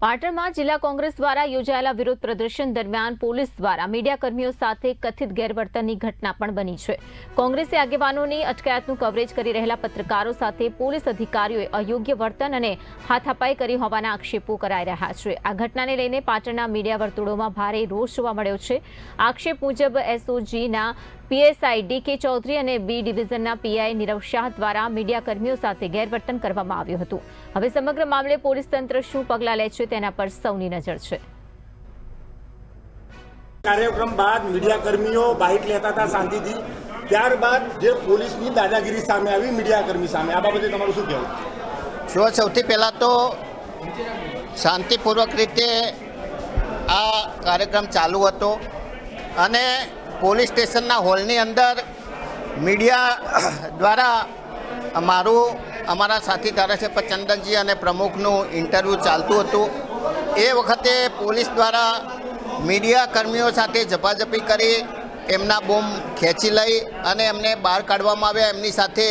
પાટણમાં જિલ્લા કોંગ્રેસ દ્વારા યોજાયેલા વિરોધ પ્રદર્શન દરમિયાન પોલીસ દ્વારા મીડિયાકર્મીઓ સાથે કથિત ગેરવર્તનની ઘટના પણ બની છે। કોંગ્રેસે આગેવાનોની અટકાયતનું કવરેજ કરી રહેલા પત્રકારો સાથે પોલીસ અધિકારીઓએ અયોગ્ય વર્તન અને હાથાપાઈ કરી હોવાના આક્ષેપો કરાઈ રહ્યા છે। આ ઘટનાને લઈને પાટણના મીડિયા વર્તુળોમાં ભારે રોષ જોવા મળ્યો છે। આક્ષેપ મુજબ એસઓજીના પીએસઆઈ ડીકે ચૌધરી અને બી ડિવિઝનના પીઆઈ નીરવ શાહ દ્વારા મીડિયાકર્મીઓ સાથે ગેરવર્તન કરવામાં આવ્યું હતું। હવે સમગ્ર મામલે પોલીસ તંત્ર શું પગલાં લે છે તેના પર સૌની નજર છે। કાર્યક્રમ બાદ મીડિયાકર્મીઓ બાઇટ લેતા હતા શાંતિથી, ત્યારબાદ જે પોલીસની દાદાગીરી સામે આવી મીડિયાકર્મી સામે, આ બાબતે તમારું શું કહેવું? જો સૌથી પહેલાં તો શાંતિપૂર્વક રીતે આ કાર્યક્રમ ચાલુ હતો અને પોલીસ સ્ટેશનના હોલની અંદર મીડિયા દ્વારા અમારા સાથી ધારાસભ્ય ચંદનજી અને પ્રમુખનું ઇન્ટરવ્યૂ ચાલતું હતું। એ વખતે પોલીસ દ્વારા મીડિયા કર્મીઓ સાથે ઝપાઝપી કરી એમના બોમ્બ ખેંચી લઈ અને એમને બહાર કાઢવામાં આવ્યા। એમની સાથે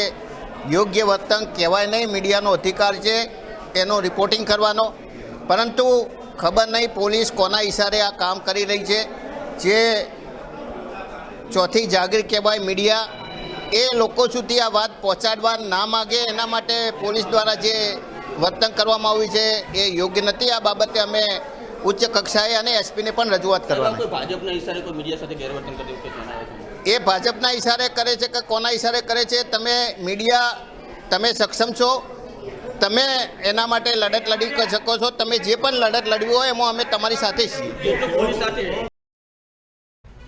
યોગ્ય વર્તન કહેવાય નહીં, મીડિયાનો અધિકાર છે એનું રિપોર્ટિંગ કરવાનો, પરંતુ ખબર નહીં પોલીસ કોના ઇશારે આ કામ કરી રહી છે। જે ચોથી જાગીર કહેવાય મીડિયા, એ લોકો સુધી આ વાત પહોંચાડવા ના માગે એના માટે પોલીસ દ્વારા જે વર્તન કરવામાં આવ્યું છે એ યોગ્ય નથી। આ બાબતે અમે ઉચ્ચ કક્ષાએ અને એસપીને પણ રજૂઆત કરવાની। ભાજપના ઇશારે કોઈ મીડિયા સાથે ગેરવર્તન કર્યું કે એ ભાજપના ઇશારે કરે છે કે કોના ઇશારે કરે છે, તમે મીડિયા તમે સક્ષમ છો, તમે એના માટે લડત લડી શકો છો। તમે જે પણ લડત લડવી હોય એમાં અમે તમારી સાથે છીએ।